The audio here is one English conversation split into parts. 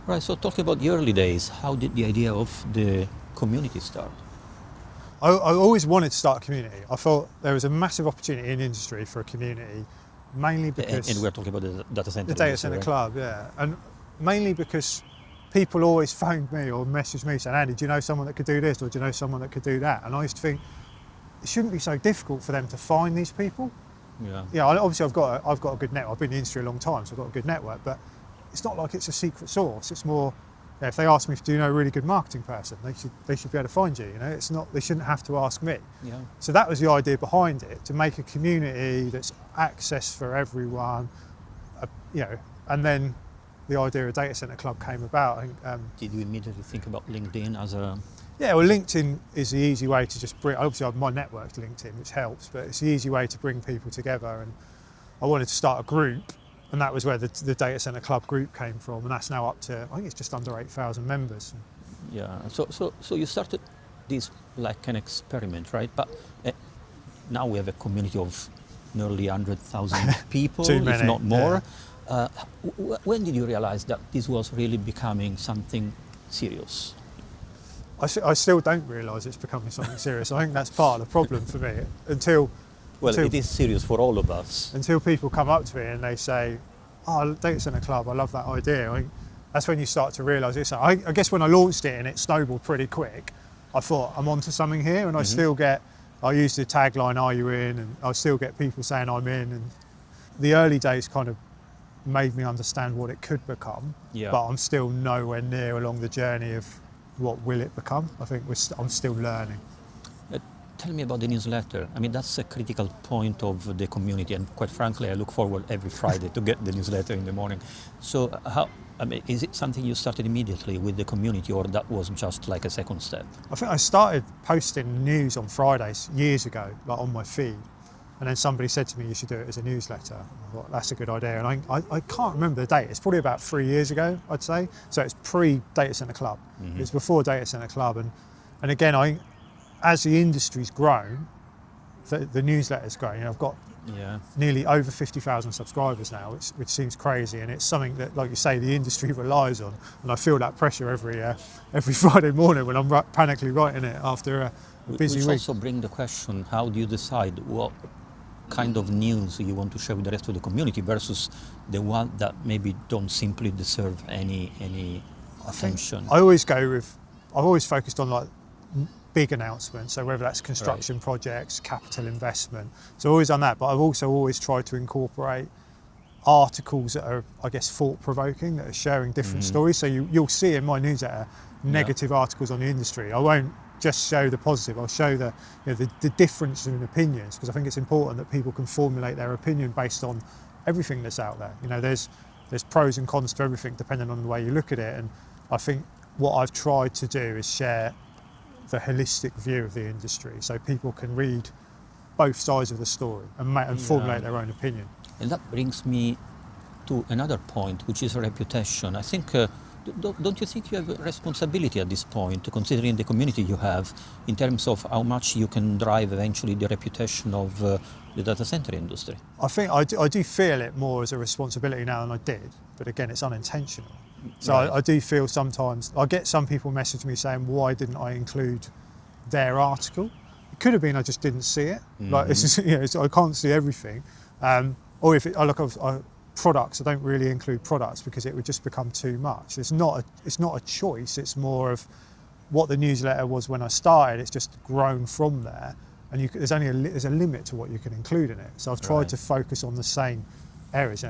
Right, so talking about the early days, how did the idea of the community start? I always wanted to start a community. I thought there was a massive opportunity in the industry for a community, mainly because... And we're talking about the data center. The data center club, yeah. And mainly because people always phoned me or messaged me saying, Andy, do you know someone that could do this, or do you know someone that could do that? And I used to think, it shouldn't be so difficult for them to find these people. Yeah. Yeah, obviously I've got a good network. I've been in the industry a long time, so I've got a good network, but it's not like it's a secret source. It's more, if they ask me, do you know a really good marketing person, they should be able to find you. You know, it's not, they shouldn't have to ask me. Yeah. So that was the idea behind it, to make a community that's access for everyone. And then the idea of Data Center Club came about. Did you immediately think about LinkedIn as a... Yeah, well, LinkedIn is the easy way to just bring, obviously my network's LinkedIn, which helps, but it's the easy way to bring people together. And I wanted to start a group, and that was where the Data Center Club group came from, and that's now up to, I think it's just under 8,000 members. Yeah, so you started this like an experiment, right? But now we have a community of nearly 100,000 people, Too many, if not more. Yeah. When did you realize that this was really becoming something serious? I still don't realise it's becoming something serious. I think that's part of the problem for me until it is serious for all of us. Until people come up to me and they say, oh, Data Center Club, I love that idea. I think that's when you start to realise it. So I guess when I launched it and it snowballed pretty quick, I thought I'm onto something here, and I still get, I use the tagline, are you in? And I still get people saying I'm in. And the early days kind of made me understand what it could become, but I'm still nowhere near along the journey of what will it become. I think I'm still learning. Tell me about the newsletter. I mean, that's a critical point of the community, and quite frankly, I look forward every Friday to get the newsletter in the morning. So is it something you started immediately with the community, or that was just like a second step? I think I started posting news on Fridays years ago, like on my feed. And then somebody said to me, you should do it as a newsletter. I thought, that's a good idea. And I can't remember the date. It's probably about 3 years ago, I'd say. So it's pre-Data Center Club. Mm-hmm. It's before Data Center Club. And again, as the industry's grown, the newsletter's grown. I've got nearly over 50,000 subscribers now, which seems crazy. And it's something that, like you say, the industry relies on. And I feel that pressure every Friday morning when I'm panically writing it after a busy week. Which also brings the question, how do you decide what kind of news you want to share with the rest of the community versus the one that maybe don't simply deserve any attention? I've always focused on like big announcements, so whether that's construction projects, capital investment. So I've always done that, but I've also always tried to incorporate articles that are, I guess, thought-provoking, that are sharing different stories. So you'll see in my newsletter negative articles on the industry. I won't just show the positive, I'll show the difference in opinions, because I think it's important that people can formulate their opinion based on everything that's out there. There's pros and cons to everything depending on the way you look at it, and I think what I've tried to do is share the holistic view of the industry so people can read both sides of the story and formulate their own opinion. And that brings me to another point, which is reputation. I think don't you think you have a responsibility at this point, considering the community you have, in terms of how much you can drive eventually the reputation of the data center industry? I think I do feel it more as a responsibility now than I did, but again, it's unintentional. So I do feel sometimes, I get some people message me saying, why didn't I include their article? It could have been I just didn't see it. Like it's just, I can't see everything. Or if I look at products, I don't really include products because it would just become too much. It's not a choice. It's more of what the newsletter was when I started. It's just grown from there, and there's a limit to what you can include in it. So I've tried to focus on the same areas.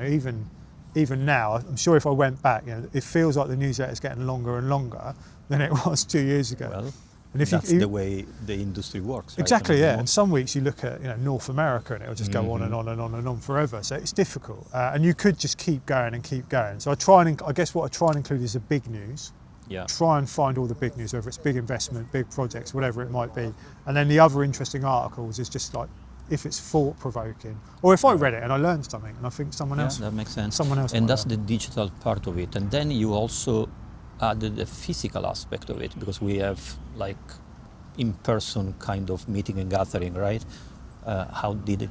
Even now, I'm sure if I went back, it feels like the newsletter is getting longer and longer than it was 2 years ago. Well, and that's the way the industry works. Right? Exactly, And some weeks you look at North America and it'll just go on and on and on and on forever. So it's difficult, and you could just keep going and keep going. So I guess what I try and include is the big news. Yeah. Try and find all the big news, whether it's big investment, big projects, whatever it might be. And then the other interesting articles is just like, if it's thought-provoking, or if I read it and I learned something and I think someone else... that makes sense. Someone else. And that's the digital part of it. And then you also added the physical aspect of it, because we have like in-person kind of meeting and gathering, right? How did it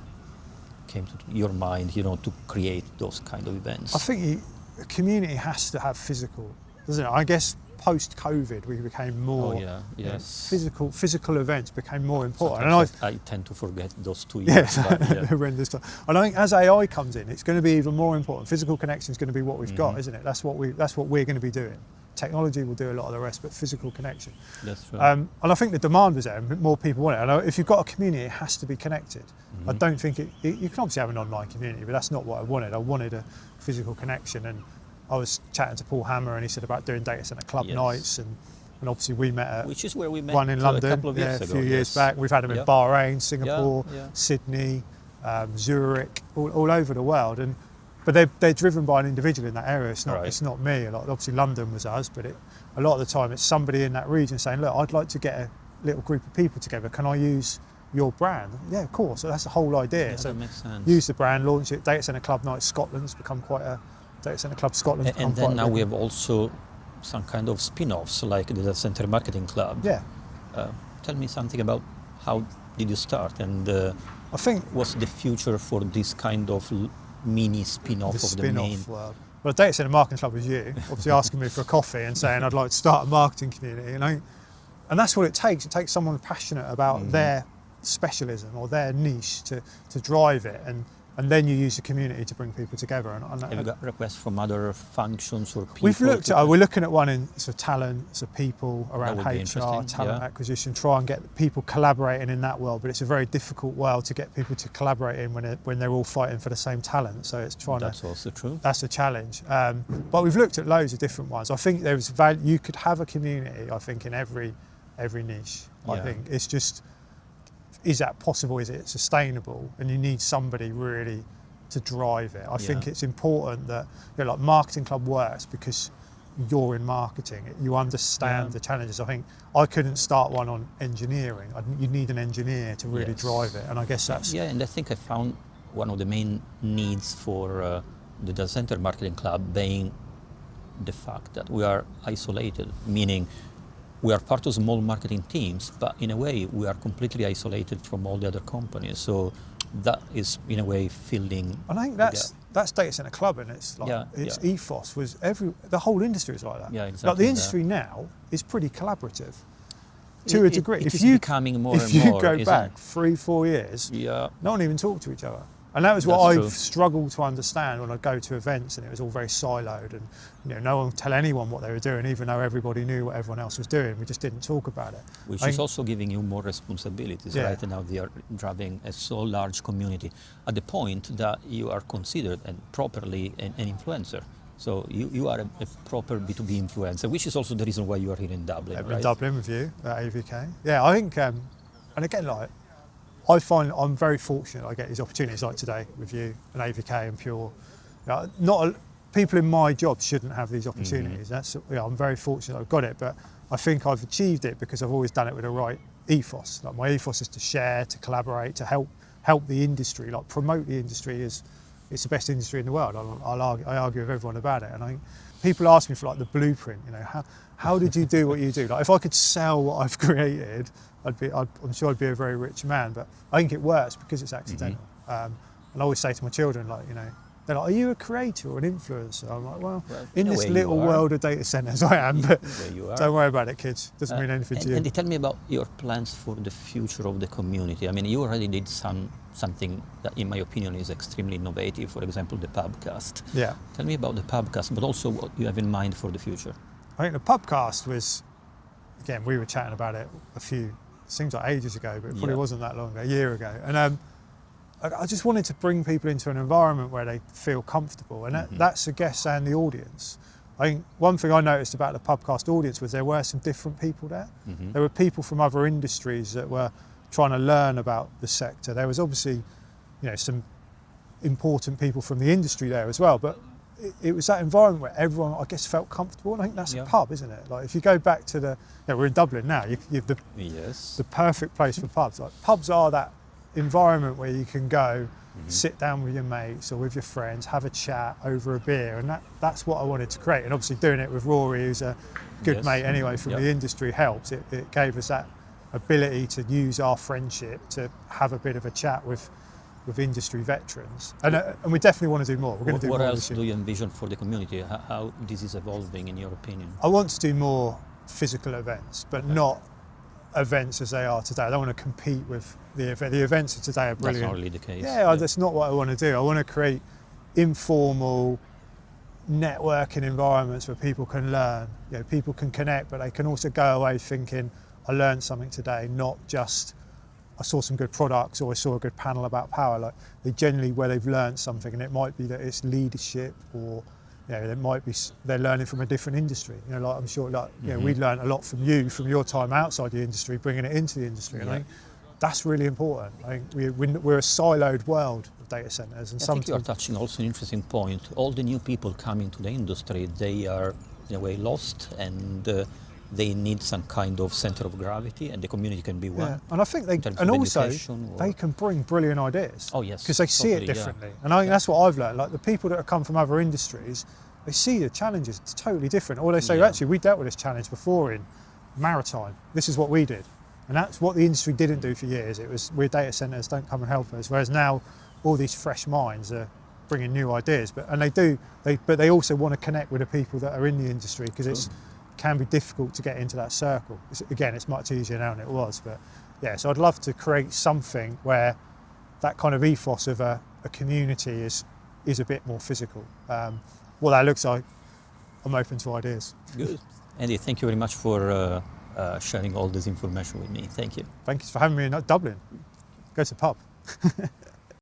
came to your mind, to create those kind of events? I think a community has to have physical doesn't it? I guess post-COVID we became more physical events became more important. Sometimes I tend to forget those 2 years. Yes, horrendous time. And I think as AI comes in, it's going to be even more important. Physical connection is going to be what we've got, isn't it? That's what we're going to be doing. Technology will do a lot of the rest, but physical connection. That's right. And I think the demand was there, and more people want it. And if you've got a community, it has to be connected. I don't think you can obviously have an online community, but that's not what I wanted. I wanted a physical connection. And I was chatting to Paul Hammer, and he said about doing data center club nights, and obviously we met at which is where we met one in London a couple of years ago. A few years back. We've had them in Bahrain, Singapore, Sydney, Zurich, all over the world. But they're driven by an individual in that area. It's not me. Like, obviously London was us, but a lot of the time it's somebody in that region saying, look, I'd like to get a little group of people together. Can I use your brand? Yeah, of course. So that's the whole idea. Yeah, so that makes sense. Use the brand, launch it. Data Centre Club Night Scotland's become quite a Data Centre Club Scotland. And then now we have also some kind of spin-offs like the Data Center Marketing Club. Yeah. Tell me something about how did you start, and I think what's the future for this kind of mini spin-off of the main world. Well, Data Centre Marketing Club was you, obviously asking me for a coffee and saying I'd like to start a marketing community, and that's what it takes. It takes someone passionate about their specialism or their niche to drive it, and then you use the community to bring people together. Have you got requests from other functions or people? We're looking at one in sort of talent, so people around HR, talent acquisition, try and get people collaborating in that world. But it's a very difficult world to get people to collaborate in when they're all fighting for the same talent. So it's trying That's also true. That's a challenge. But we've looked at loads of different ones. I think there's value. You could have a community, I think, in every niche. I think it's just, is that possible? Is it sustainable? And you need somebody really to drive it. I think it's important that, like Marketing Club works because you're in marketing. You understand the challenges. I think I couldn't start one on engineering. You need an engineer to really drive it. And I guess that's... Yeah, and I think I found one of the main needs for the Data Center Marketing Club being the fact that we are isolated, meaning we are part of small marketing teams, but in a way we are completely isolated from all the other companies. So that is in a way filling. And I think that's Data Centre Club, and it's like its ethos was the whole industry is like that. Yeah, exactly. Like the industry now is pretty collaborative to a degree. It is becoming more and more. If you go back 3-4 years, no one even talked to each other. And that was what I've struggled to understand when I go to events, and it was all very siloed, and no one would tell anyone what they were doing, even though everybody knew what everyone else was doing. We just didn't talk about it. Which is also giving you more responsibilities, right? And now they are driving a so large community at the point that you are considered and properly an influencer. So you are a proper B2B influencer, which is also the reason why you are here in Dublin, right? In Dublin with you at AVK. Yeah, I think, and again, I find I'm very fortunate I get these opportunities like today with you and AVK and Pure. People in my job shouldn't have these opportunities. I'm very fortunate I've got it, but I think I've achieved it because I've always done it with the right ethos. Like my ethos is to share, to collaborate, to help the industry, like promote the industry as it's the best industry in the world. I argue with everyone about it, and I think people ask me for like the blueprint. How did you do what you do? Like if I could sell what I've created, I'm sure I'd be a very rich man. But I think it works because it's accidental. And I always say to my children, they're like, are you a creator or an influencer? I'm like, well in this little world of data centers, I am. But don't worry about it, kids. Doesn't mean anything to you. And tell me about your plans for the future of the community. I mean, you already did something that, in my opinion, is extremely innovative. For example, the pubcast. Yeah. Tell me about the pubcast, but also what you have in mind for the future. I think the pubcast was, again, we were chatting about it seems like ages ago, but it probably wasn't that long ago, a year ago. And I just wanted to bring people into an environment where they feel comfortable, and that's the guests and the audience. I think one thing I noticed about the pubcast audience was there were some different people there. There were people from other industries that were trying to learn about the sector. There was obviously, some important people from the industry there as well, but it was that environment where everyone, I guess, felt comfortable, and I think that's a pub, isn't it? Like if you go back to we're in Dublin now, you have the perfect place for pubs. Like pubs are that environment where you can go, sit down with your mates or with your friends, have a chat over a beer, and that's what I wanted to create. And obviously doing it with Rory, who's a good mate anyway from the industry, helps. It gave us that ability to use our friendship to have a bit of a chat with with industry veterans, and we definitely want to do more. We're going to do What more else this year. do you envision for the community? How this is evolving, in your opinion? I want to do more physical events, but not events as they are today. I don't want to compete with the events of today are brilliant. That's not really the case. Yeah, that's not what I want to do. I want to create informal networking environments where people can learn. You know, people can connect, but they can also go away thinking, I learned something today, not just I saw some good products or I saw a good panel about power. Like they generally where they've learned something, and it might be that it's leadership, or you know, it might be they're learning from a different industry. You know, like I'm sure, like you know, we learned a lot from you, from your time outside the industry, bringing it into the industry. And I think that's really important. I think we're a siloed world of data centers, and I think you're touching also an interesting point. All the new people coming to the industry, they are in a way lost, and they need some kind of center of gravity, and the community can be one. Yeah, and I think they, and also they can bring brilliant ideas. Oh yes, because they see it differently. And I think that's what I've learned. Like the people that have come from other industries, they see the challenges totally different. Or they say, actually, we dealt with this challenge before in maritime. This is what we did, and that's what the industry didn't do for years. It was we're data centers, don't come and help us. Whereas now, all these fresh minds are bringing new ideas, but they also want to connect with the people that are in the industry, because it's can be difficult to get into that circle. It's much easier now than it was, but yeah, so I'd love to create something where that kind of ethos of a community is a bit more physical. What that looks like, I'm open to ideas. Good. Andy, thank you very much for sharing all this information with me. Thank you. Thank you for having me in Dublin. Go to the pub.